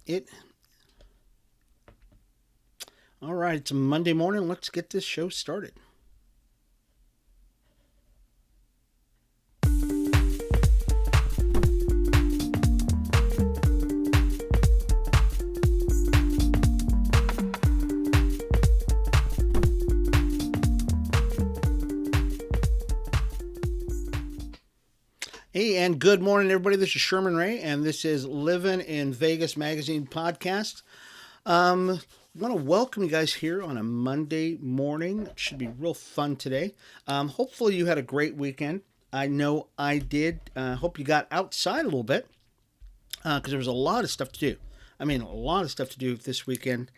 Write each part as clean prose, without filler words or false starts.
It. All right, it's a Monday morning. Let's get this show started. Hey, and good morning, everybody. This is Sherman Ray, and this is Livin in Vegas magazine podcast. I want to welcome you guys here on a Monday morning. It should be real fun today. Hopefully, you had a great weekend. I know I did. Hope you got outside a little bit because there was a lot of stuff to do. I mean, a lot of stuff to do this weekend,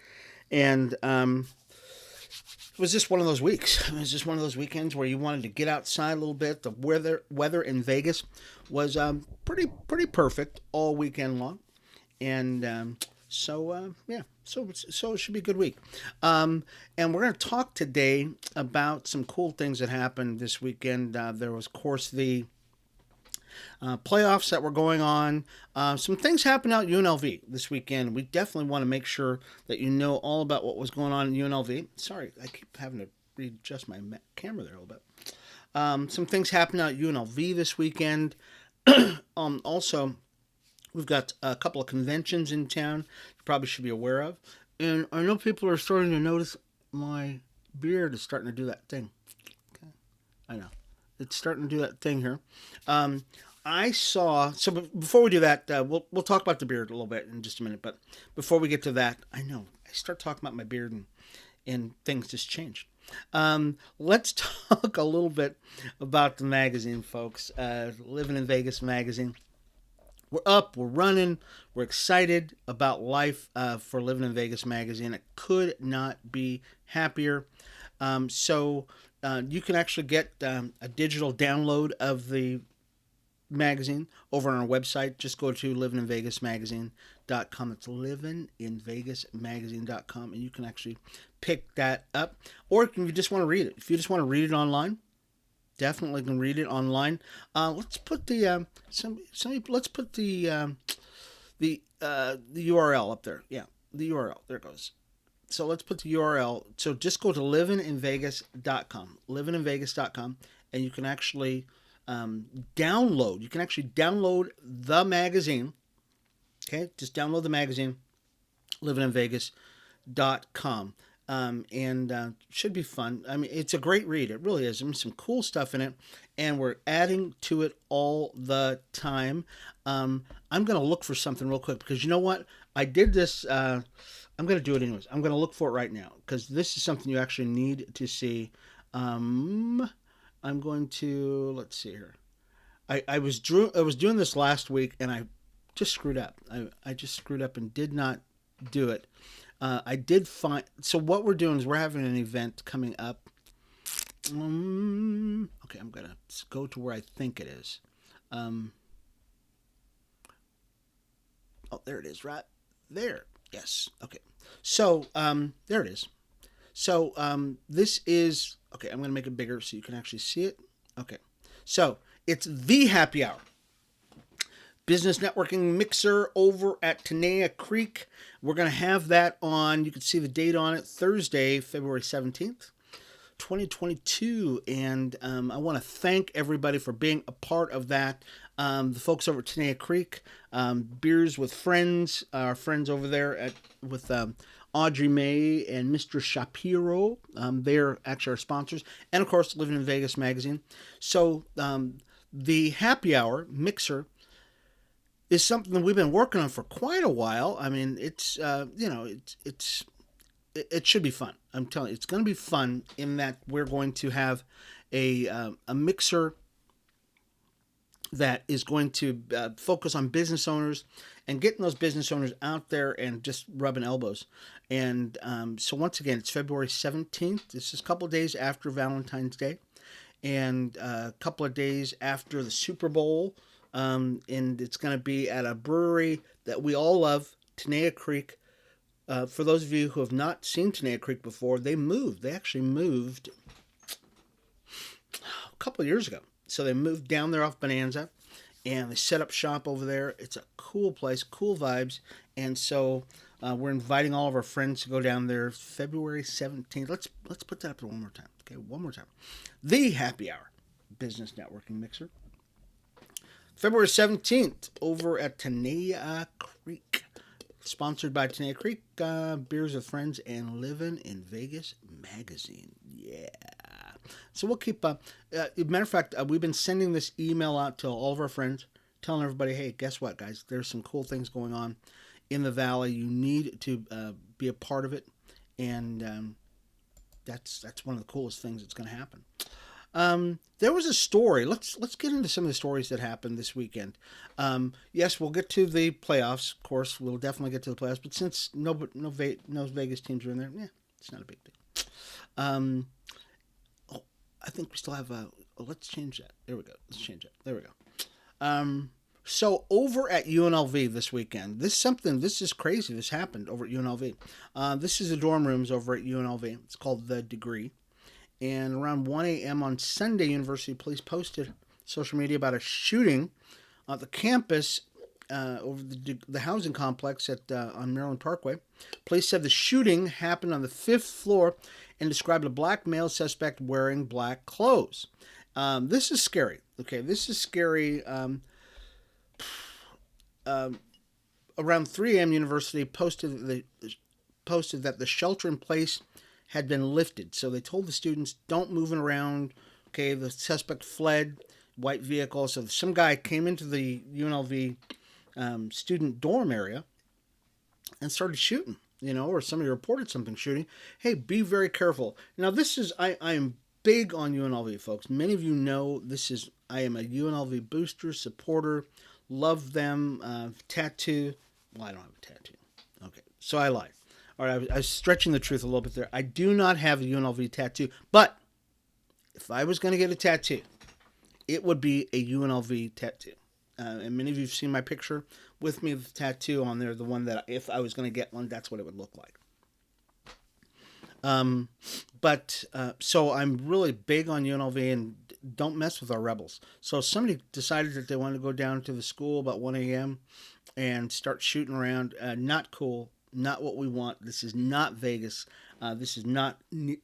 and it was just one of those weeks. It was just one of those weekends where you wanted to get outside a little bit. The weather in Vegas was pretty perfect all weekend long, and yeah, so it should be a good week. And we're going to talk today about some cool things that happened this weekend. There was, of course, the playoffs that were going on. Some things happened out at UNLV this weekend. We definitely want to make sure that you know all about what was going on in UNLV. Sorry, I keep having to readjust my camera there a little bit. Some things happened out at UNLV this weekend. Also, we've got a couple of conventions in town you probably should be aware of. And I know people are starting to notice my beard is starting to do that thing. Okay. I know. It's starting to do that thing here. I saw. So before we do that, we'll talk about the beard a little bit in just a minute. But before we get to that, I know I start talking about my beard and things just changed. Let's talk a little bit about the magazine, folks. Livin in Vegas magazine. We're up, we're running, we're excited about life for Livin in Vegas magazine. It could not be happier. So you can actually get a digital download of the magazine over on our website. Just go to livininvegasmagazine.com. It's livininvegasmagazine.com, and you can actually pick that up. Or if you just want to read it, if you just want to read it online, definitely can read it online. Let's put the let's put the URL up there. Yeah, the URL. There it goes. So let's put the URL. So just go to livininvegas.com, livininvegas.com, and you can actually download. You can actually download the magazine. Okay, just download the magazine, livininvegas.com. And should be fun. I mean, it's a great read. It really is. There's some cool stuff in it, and we're adding to it all the time. I'm going to look for something real quick because you know what? I did this. I'm going to do it anyways. I'm going to look for it right now because this is something you actually need to see. I'm going to let's see here. I was doing this last week and I just screwed up. I just screwed up and did not do it. I did find. So what we're doing is we're having an event coming up. Okay, I'm gonna go to where I think it is. Oh, there it is, right there. Yes. Okay. So there it is. So this is okay. I'm gonna make it bigger so you can actually see it. Okay. So it's the happy hour. Business networking mixer over at Tenaya Creek. We're going to have that on, you can see the date on it, Thursday, February 17th, 2022. And I want to thank everybody for being a part of that. The folks over at Tenaya Creek, Beers with Friends, our friends over there with Audrey May and Mr. Shapiro. They're actually our sponsors. And of course, Livin in Vegas magazine. So the happy hour mixer is something that we've been working on for quite a while. I mean, it's it should be fun. I'm telling you, it's going to be fun in that we're going to have a mixer that is going to focus on business owners and getting those business owners out there and just rubbing elbows. And so once again, it's February 17th. This is a couple of days after Valentine's Day and a couple of days after the Super Bowl. And it's going to be at a brewery that we all love, Tenaya Creek. For those of you who have not seen Tenaya Creek before, they moved. They actually moved a couple of years ago. So they moved down there off Bonanza, and they set up shop over there. It's a cool place, cool vibes, and so we're inviting all of our friends to go down there February 17th. Let's put that up one more time. Okay, one more time. The Happy Hour Business Networking Mixer. February 17th over at Tenaya Creek. Sponsored by Tenaya Creek, Beers with Friends, and Livin in Vegas magazine. Yeah. So we'll keep matter of fact, we've been sending this email out to all of our friends, telling everybody, hey, guess what, guys? There's some cool things going on in the Valley. You need to be a part of it, and that's one of the coolest things that's going to happen. There was a story. Let's get into some of the stories that happened this weekend. Yes, we'll get to the playoffs. Of course, we'll definitely get to the playoffs. But since no Vegas teams are in there, yeah, it's not a big deal. I think we still have let's change that. There we go. Let's change that. There we go. So over at UNLV this weekend, this is crazy. This happened over at UNLV. This is the dorm rooms over at UNLV. It's called The Degree. And around 1 a.m. on Sunday, University Police posted social media about a shooting at the campus over the housing complex on Maryland Parkway. Police said the shooting happened on the 5th floor and described a black male suspect wearing black clothes. This is scary. Okay, this is scary. Around 3 a.m., University posted that the shelter in place had been lifted. So they told the students, don't move around. Okay, the suspect fled, white vehicle. So some guy came into the UNLV student dorm area and started shooting, or somebody reported something shooting. Hey, be very careful. Now, I am big on UNLV, folks. Many of you know I am a UNLV booster, supporter, love them, tattoo. Well, I don't have a tattoo. Okay, so I lied. All right, I was stretching the truth a little bit there. I do not have a UNLV tattoo, but if I was going to get a tattoo, it would be a UNLV tattoo. And many of you have seen my picture with me with the tattoo on there, the one that if I was going to get one, that's what it would look like. So I'm really big on UNLV and don't mess with our rebels. So somebody decided that they wanted to go down to the school about 1 a.m. and start shooting around. Not cool. Not what we want. This is not Vegas. This is not. We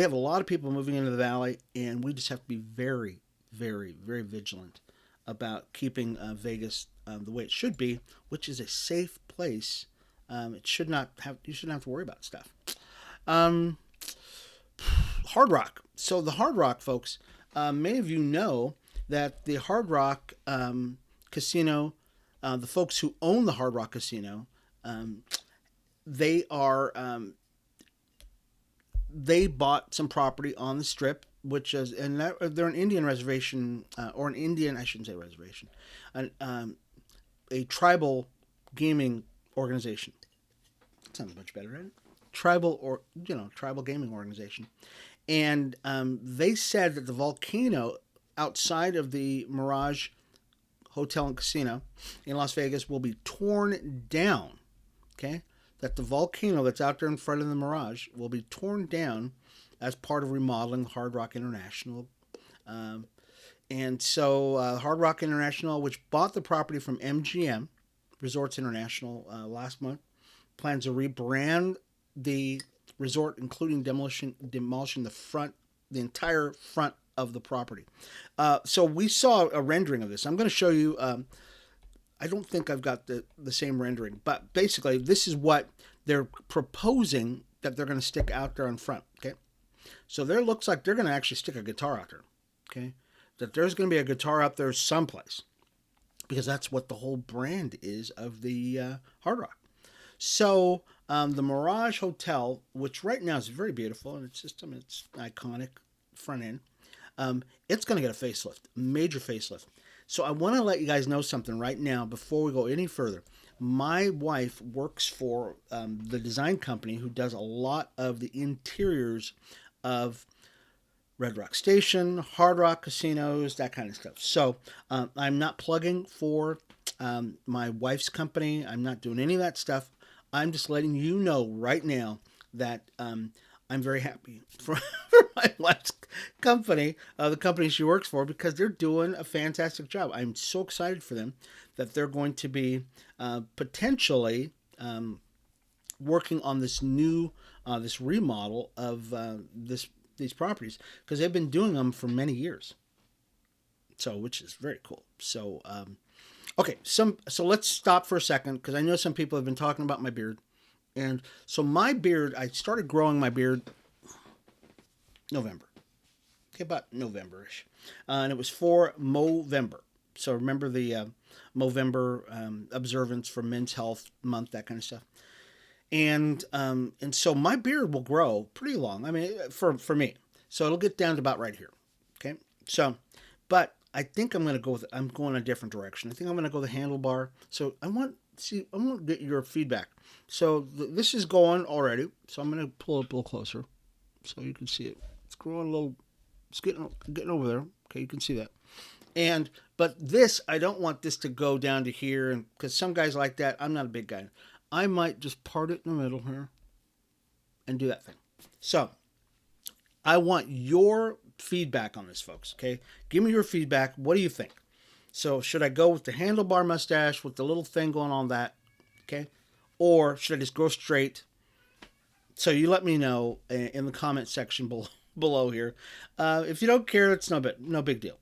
have a lot of people moving into the Valley, and we just have to be very, very, very vigilant about keeping Vegas the way it should be, which is a safe place. You shouldn't have to worry about stuff. Hard Rock. So the Hard Rock, folks. Many of you know that the Hard Rock Casino, the folks who own the Hard Rock Casino. They bought some property on the Strip, which is, and they're an Indian reservation, or an Indian, I shouldn't say reservation, a tribal gaming organization. Sounds much better, right? Tribal gaming organization. And they said that the volcano outside of the Mirage Hotel and Casino in Las Vegas will be torn down. Okay, that the volcano that's out there in front of the Mirage will be torn down as part of remodeling Hard Rock International. And so Hard Rock International, which bought the property from MGM, Resorts International, last month, plans to rebrand the resort, including demolishing the entire front of the property. So we saw a rendering of this. I'm going to show you. I don't think I've got the same rendering, but basically this is what they're proposing that they're going to stick out there in front. Okay, so there looks like they're going to actually stick a guitar out there. Okay, that there's going to be a guitar out there someplace, because that's what the whole brand is of the Hard Rock. So the Mirage Hotel, which right now is very beautiful, and it's iconic front end. It's going to get a facelift, major facelift. So I want to let you guys know something right now before we go any further. My wife works for the design company who does a lot of the interiors of Red Rock Station, Hard Rock casinos, that kind of stuff. So I'm not plugging for my wife's company. I'm not doing any of that stuff. I'm just letting you know right now that I'm very happy for my wife's company, the company she works for, because they're doing a fantastic job. I'm so excited for them that they're going to be potentially working on this new this remodel of these properties, because they've been doing them for many years. So, which is very cool. So, okay, so let's stop for a second, because I know some people have been talking about my beard. And so my beard, I started growing my beard November. Okay, about November-ish. And it was for Movember. So remember the Movember observance for Men's Health Month, that kind of stuff. And so my beard will grow pretty long. I mean, for me. So it'll get down to about right here. Okay. So, but I think I'm going a different direction. I think I'm going to go the handlebar. So I want to get your feedback. So this is going already. So I'm going to pull it up a little closer so you can see it. It's growing a little. It's getting over there. Okay, you can see that. But this, I don't want this to go down to here, and because some guys like that. I'm not a big guy. I might just part it in the middle here and do that thing. So I want your feedback on this, folks. Okay, give me your feedback. What do you think? So should I go with the handlebar mustache with the little thing going on that? Okay, or should I just go straight? So you let me know in the comment section below here. If you don't care, it's no big deal,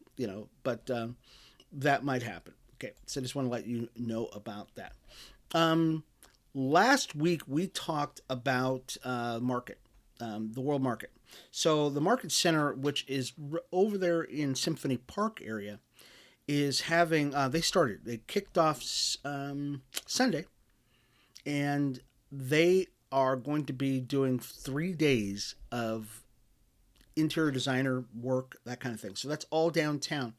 But that might happen. Okay, so I just want to let you know about that. Last week we talked about market, the world market. So the market center, which is over there in Symphony Park area, is having. They kicked off Sunday, and they are going to be doing 3 days of interior designer work, that kind of thing. So that's all downtown.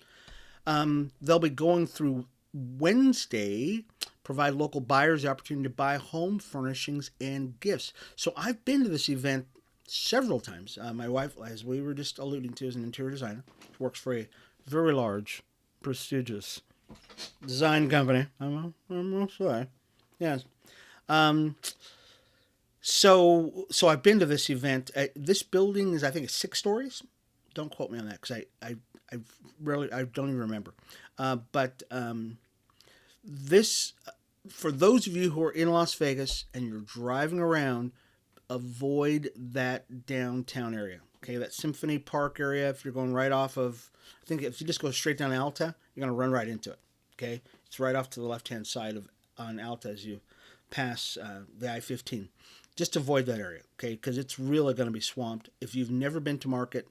They'll be going through Wednesday, provide local buyers the opportunity to buy home furnishings and gifts. So I've been to this event several times. My wife, as we were just alluding to, is an interior designer. She works for a very large, prestigious design company. I'm sorry. Yes. So I've been to this event. This building is, I think, it's 6 stories. Don't quote me on that, because I don't even remember. But this, for those of you who are in Las Vegas and you're driving around, avoid that downtown area. Okay, that Symphony Park area. If you're going right off of, I think if you just go straight down Alta, you're going to run right into it. Okay, it's right off to the left-hand side on Alta as you pass the I-15. Just avoid that area, okay? Because it's really going to be swamped. If you've never been to market,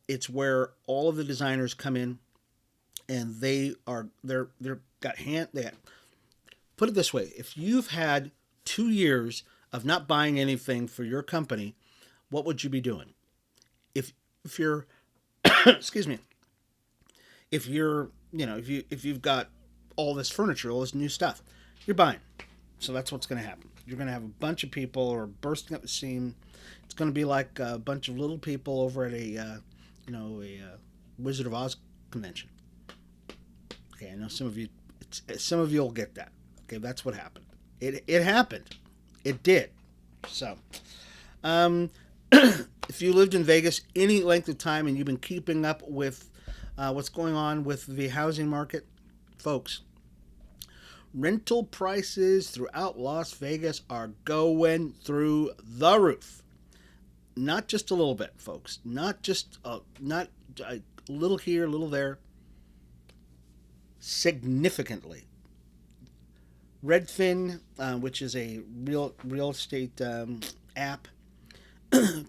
it's where all of the designers come in, and they're got put it this way: if you've had 2 years of not buying anything for your company, what would you be doing? If you're excuse me, if you've got all this furniture, all this new stuff, you're buying. So that's what's going to happen. You're going to have a bunch of people who are bursting at the seam. It's going to be like a bunch of little people over at a Wizard of Oz convention. Okay, I know some of you will get that. Okay, that's what happened. It happened. It did. So, if you lived in Vegas any length of time and you've been keeping up with what's going on with the housing market, folks, rental prices throughout Las Vegas are going through the roof. Not just a little bit, folks. Not a little here, a little there. Significantly. Redfin, which is a real estate app,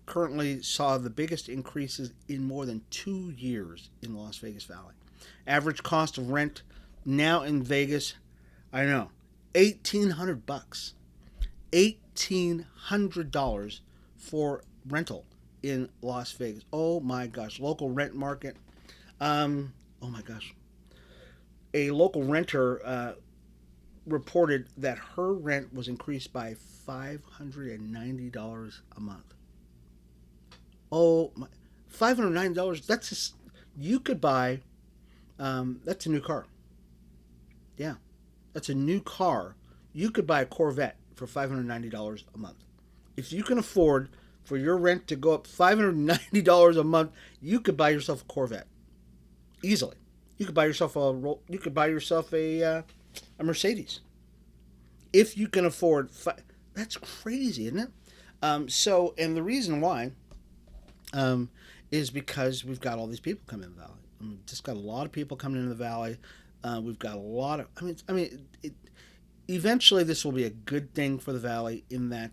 currently saw the biggest increases in more than 2 years in the Las Vegas Valley. Average cost of rent now in Vegas, I know, $1,800. $1,800 for rental in Las Vegas. Oh my gosh, local rent market. Oh my gosh. A local renter reported that her rent was increased by $590 a month. Oh my, $590. You could buy. That's a new car. Yeah, that's a new car. You could buy a Corvette for $590 a month. If you can afford for your rent to go up $590 a month, you could buy yourself a Corvette easily. You could buy yourself a Mercedes if you can afford. That's crazy, isn't it? And the reason why um, is because we've got all these people coming in the valley. We've just got a lot of people coming into the valley. We've got a lot of. Eventually this will be a good thing for the valley in that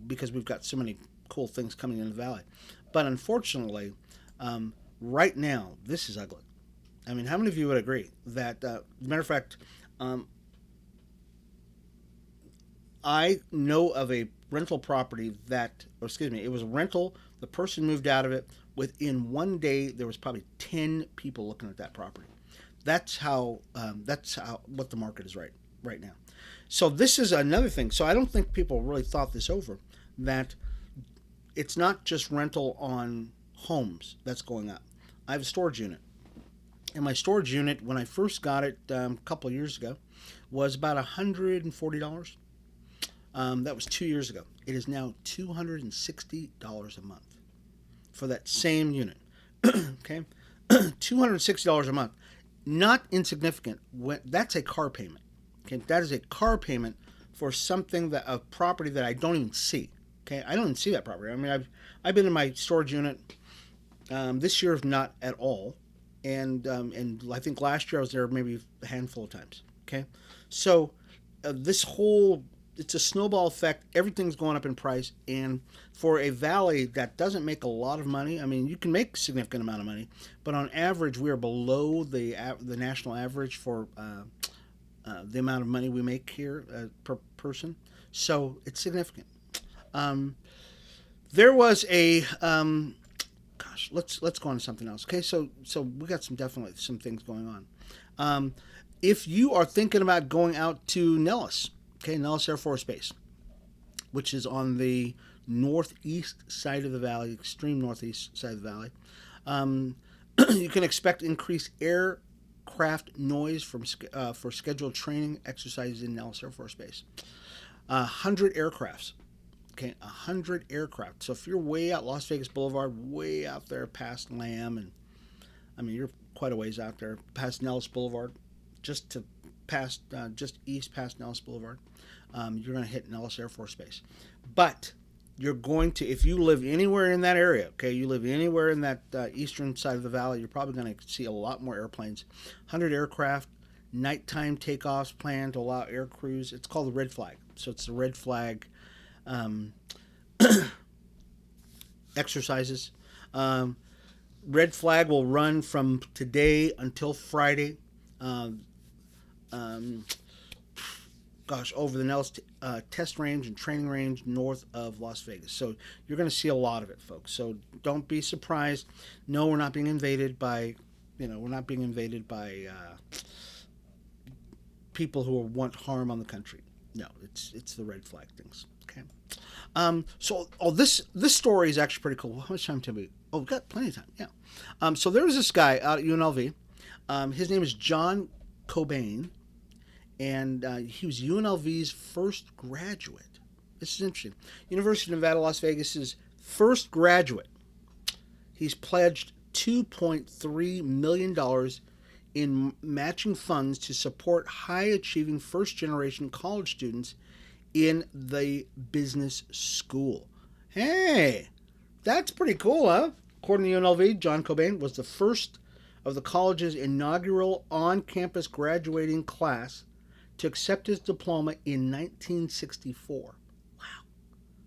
because we've got so many cool things coming in the valley. But unfortunately, right now this is ugly. I mean, how many of you would agree that? Matter of fact, um, I know of a rental property that, or excuse me, it was a rental. The person moved out of it. Within one day, there was probably 10 people looking at that property. That's how what the market is right now. So this is another thing. So I don't think people really thought this over. That it's not just rental on homes that's going up. I have a storage unit, and my storage unit when I first got it a couple of years ago was about $140. That was 2 years ago. It is now $260 a month for that same unit. Okay, $260 a month, not insignificant. That's a car payment. Okay, that is a car payment for something a property that I don't even see. Okay, I don't even see that property. I mean, I've been in my storage unit this year, not at all, and I think last year I was there maybe a handful of times. Okay, so this whole it's a snowball effect. Everything's going up in price, and for a valley that doesn't make a lot of money, I mean, you can make a significant amount of money, but on average, we are below the national average for the amount of money we make here per person. So it's significant. Um, there was a gosh. Let's go on to something else. Okay, so we got definitely some things going on. If you are thinking about going out to Nellis. Okay, Nellis Air Force Base, which is on the northeast side of the valley, extreme northeast side of the valley. You can expect increased aircraft noise for scheduled training exercises in Nellis Air Force Base. 100 aircrafts. Okay, 100 aircraft. So if you're way out Las Vegas Boulevard, way out there past Lamb, and I mean you're quite a ways out there past Nellis Boulevard, just east past Nellis Boulevard. You're going to hit Nellis Air Force Base. But you're going to, if you live anywhere in that area, okay, you live anywhere in that eastern side of the valley, you're probably going to see a lot more airplanes. 100 aircraft, nighttime takeoffs planned to allow air crews. It's called the Red Flag. So it's the Red Flag exercises. Red Flag will run from today until Friday. Um, over the Nellis test range and training range north of Las Vegas. So you're going to see a lot of it, folks. So don't be surprised. No, we're not being invaded by, people who want harm on the country. No, it's the red flag things. Okay. This story is actually pretty cool. How much time do we? Oh, we've got plenty of time. Yeah. So there was this guy out at UNLV. His name is John Cobain. And he was UNLV's first graduate. This is interesting. University of Nevada, Las Vegas's first graduate. He's pledged $2.3 million in matching funds to support high-achieving first-generation college students in the business school. Hey, that's pretty cool, huh? According to UNLV, John Cobain was the first of the college's inaugural on-campus graduating class to accept his diploma in 1964. Wow.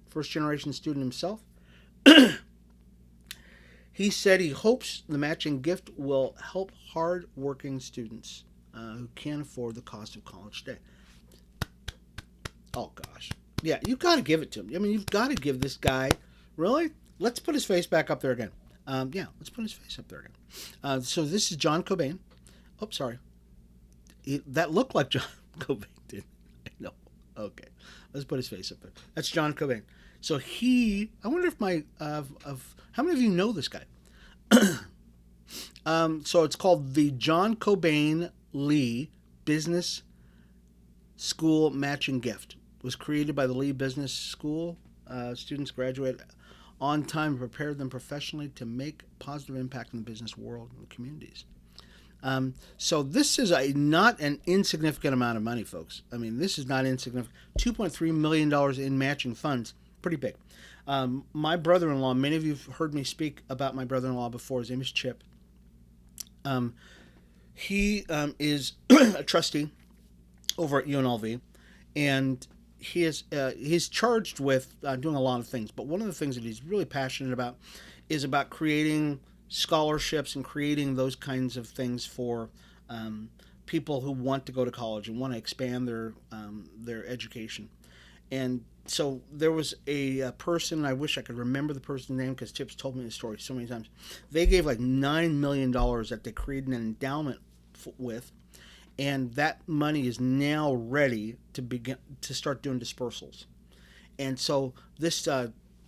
First generation student himself. He said he hopes the matching gift will help hard-working students who can't afford the cost of college today. Oh, gosh. Yeah, you've got to give it to him. I mean, you've got to give this guy... Really? Let's put his face back up there again. Let's put his face up there again. So this is John Cobain. Oh, sorry. That looked like John Cobain did. I know. Okay. Let's put his face up there. That's John Cobain. So I wonder if how many of you know this guy? So it's called the John Cobain Lee Business School Matching Gift. It was created by the Lee Business School. Students graduate on time and prepare them professionally to make positive impact in the business world and the communities. So this is not an insignificant amount of money, folks. I mean, this is not insignificant. $2.3 million in matching funds, pretty big. My brother-in-law, many of you have heard me speak about my brother-in-law before. His name is Chip. He is a trustee over at UNLV, and he's charged with doing a lot of things. But one of the things that he's really passionate about is about creating scholarships and creating those kinds of things for people who want to go to college and want to expand their education. And so there was a person, I wish I could remember the person's name because Chip's told me the story so many times. They gave like $9 million that they created an endowment with, and that money is now ready to begin to start doing dispersals. And so this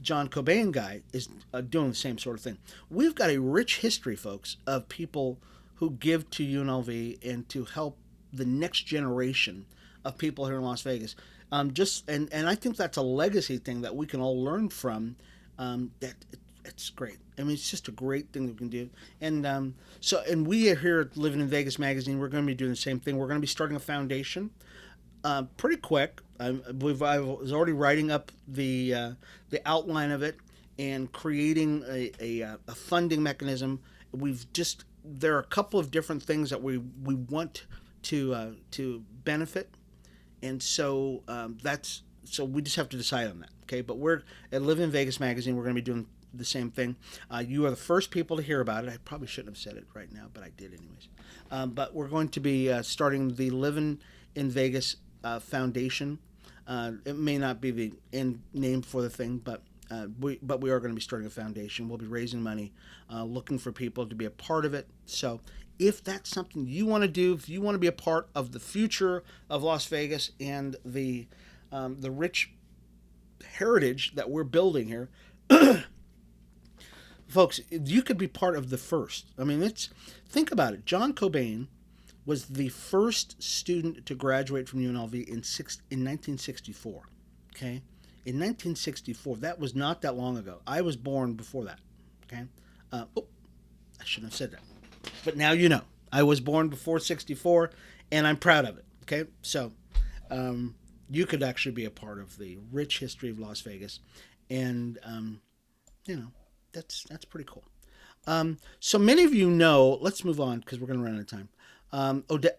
John Cobain guy is doing the same sort of thing. We've got a rich history, folks, of people who give to UNLV and to help the next generation of people here in Las Vegas. And I think that's a legacy thing that we can all learn from. It's great. I mean, it's just a great thing that we can do. And we are here at Livin in Vegas magazine. We're going to be doing the same thing. We're going to be starting a foundation pretty quick. I was already writing up the outline of it and creating a funding mechanism. There are a couple of different things that we want to benefit, and so so we just have to decide on that. Okay, but we're at Livin in Vegas magazine. We're going to be doing the same thing. You are the first people to hear about it. I probably shouldn't have said it right now, but I did anyways. But we're going to be starting the Livin in Vegas Foundation. It may not be the end name for the thing, but we are going to be starting a foundation. We'll be raising money, looking for people to be a part of it. So if that's something you want to do, if you want to be a part of the future of Las Vegas and the rich heritage that we're building here, folks, you could be part of the first. I mean, think about it. John Cobain was the first student to graduate from UNLV in 1964. Okay, in 1964, that was not that long ago. I was born before that. Okay, I shouldn't have said that, but now you know. I was born before 64, and I'm proud of it. Okay, so you could actually be a part of the rich history of Las Vegas, and that's pretty cool. So many of you know. Let's move on because we're going to run out of time.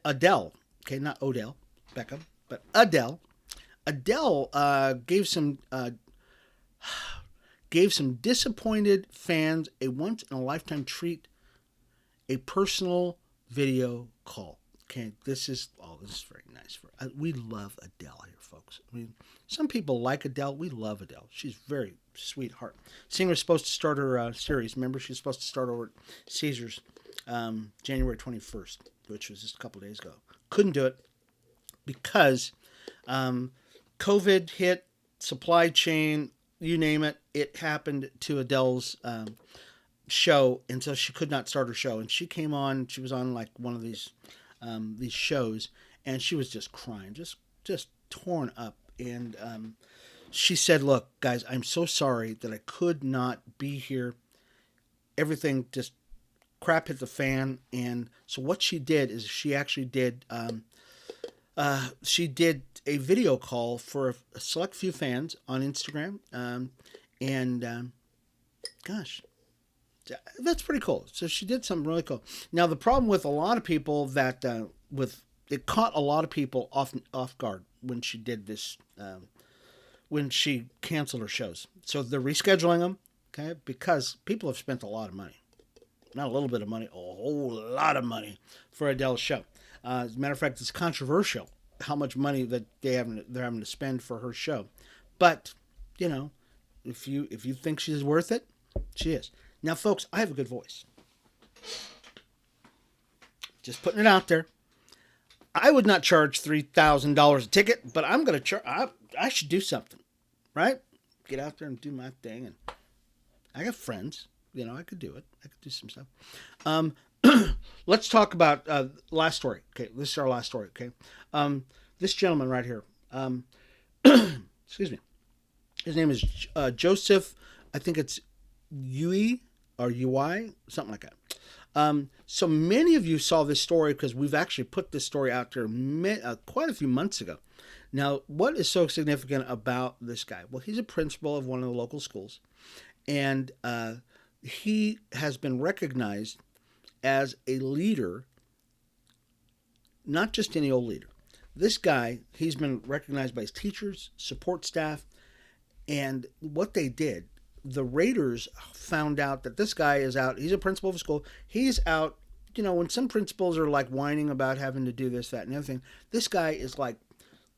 Adele, okay, not Odell Beckham, but Adele. Adele gave some disappointed fans a once in a lifetime treat, a personal video call. Okay, this is very nice. We love Adele here, folks. I mean, some people like Adele. We love Adele. She's very sweetheart. Singer was supposed to start her series. Remember, she was supposed to start over at Caesars January 21st, which was just a couple days ago. Couldn't do it because COVID hit, supply chain, you name it. It happened to Adele's show, and so she could not start her show. And she came on. She was on like one of these shows, and she was just crying, just torn up. And she said, "Look, guys, I'm so sorry that I could not be here. Everything just crap hit the fan." And so what she did is she actually did a video call for a select few fans on Instagram, gosh, that's pretty cool. So she did something really cool. Now the problem with a lot of people that it caught a lot of people off guard when she did this, when she canceled her shows. So they're rescheduling them, okay, because people have spent a lot of money. Not a little bit of money, a whole lot of money for Adele's show. As a matter of fact, it's controversial how much money that they're having to spend for her show. But, if you think she's worth it, she is. Now, folks, I have a good voice. Just putting it out there. I would not charge $3,000 a ticket, but I'm going to charge. I should do something, right? Get out there and do my thing. And I got friends. I could do it. I could do some stuff. Let's talk about last story. Okay, this is our last story. Okay, this gentleman right here. Excuse me. His name is Joseph. I think it's UE or UI, something like that. So many of you saw this story because we've actually put this story out there quite a few months ago. Now, what is so significant about this guy? Well, he's a principal of one of the local schools, and he has been recognized as a leader, not just any old leader. This guy, he's been recognized by his teachers, support staff, and what they did, the Raiders found out that this guy is out. He's a principal of a school. He's out, when some principals are like whining about having to do this, that, and everything, this guy is like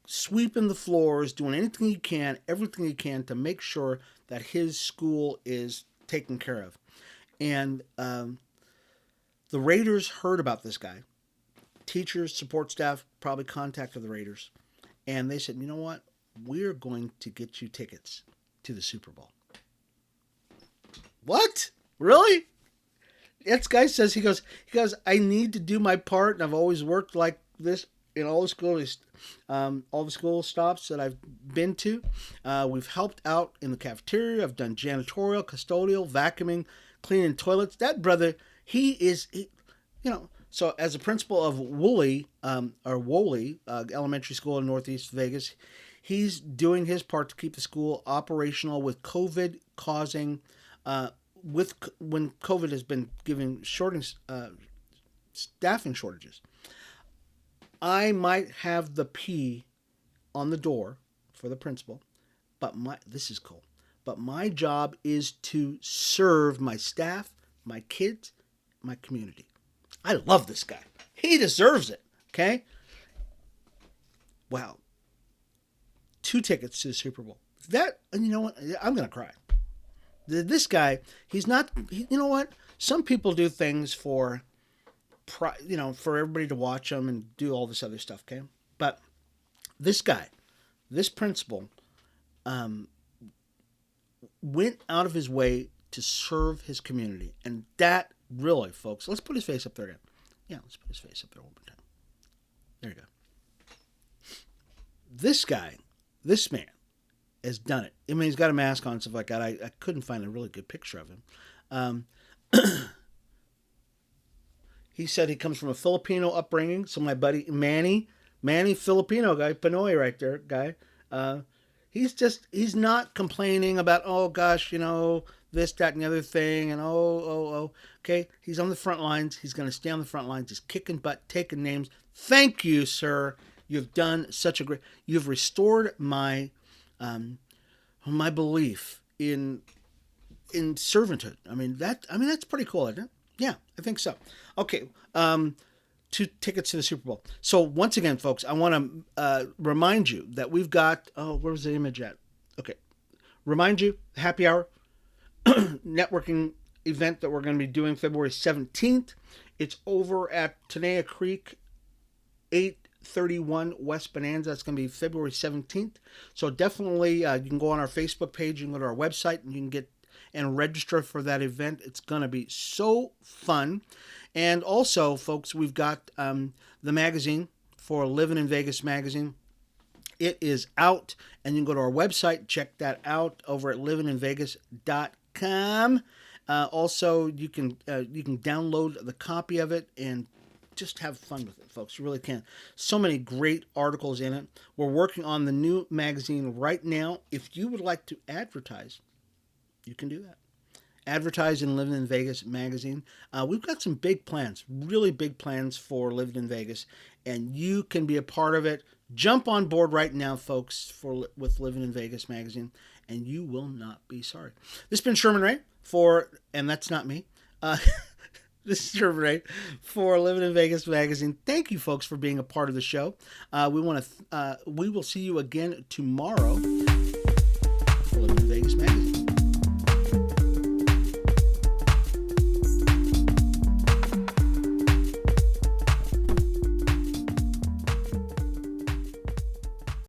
sweeping the floors, doing anything he can, everything he can to make sure that his school is taken care of. And the Raiders heard about this guy. Teachers, support staff probably contacted the Raiders. And they said, you know what? We're going to get you tickets to the Super Bowl. What? Really? This guy says, he goes, I need to do my part, and I've always worked like this in all the school stops that I've been to. We've helped out in the cafeteria. I've done janitorial, custodial, vacuuming, cleaning toilets. That brother, so as a principal of Woolley Elementary School in Northeast Vegas, he's doing his part to keep the school operational with COVID causing, when COVID has been giving staffing shortages. I might have the P on the door for the principal, but this is cool. But my job is to serve my staff, my kids, my community. I love this guy. He deserves it. Okay? Wow. 2 tickets to the Super Bowl. And you know what? I'm going to cry. This guy, he's not, you know what? Some people do things for everybody to watch them and do all this other stuff, okay? But this guy, this principal, went out of his way to serve his community. And that really, folks, let's put his face up there again. Yeah, let's put his face up there one more time. There you go. This guy, this man, has done it. I mean, he's got a mask on and stuff like that. I couldn't find a really good picture of him. He said he comes from a Filipino upbringing. So my buddy Manny, Filipino guy, Pinoy right there, guy. He's not complaining about, oh gosh, this, that, and the other thing, and oh. Okay, he's on the front lines. He's going to stay on the front lines. He's kicking butt, taking names. Thank you, sir. You've done you've restored my belief in servanthood. I mean that's pretty cool, isn't it? Yeah, I think so. Okay, 2 tickets to the Super Bowl. So once again, folks, I want to remind you that we've got, where's the image at? Okay, remind you, happy hour networking event that we're going to be doing February 17th. It's over at Tenaya Creek, 831 West Bonanza. That's going to be February 17th. So definitely, you can go on our Facebook page, you can go to our website, and you can get and register for that event. It's going to be so fun. And also, folks, we've got the magazine for Livin in Vegas magazine. It is out, and you can go to our website, check that out over at livininvegas.com. Also, you can download the copy of it and just have fun with it, folks. You really can. So many great articles in it. We're working on the new magazine right now. If you would like to advertise, you can do that. Advertise in Livin in Vegas magazine. We've got some big plans, really big plans for Livin in Vegas, and you can be a part of it. Jump on board right now, folks, with Livin in Vegas magazine, and you will not be sorry. This has been Sherman Ray and that's not me. This is Sherman Ray for Livin in Vegas magazine. Thank you, folks, for being a part of the show. We will see you again tomorrow for Livin in Vegas magazine.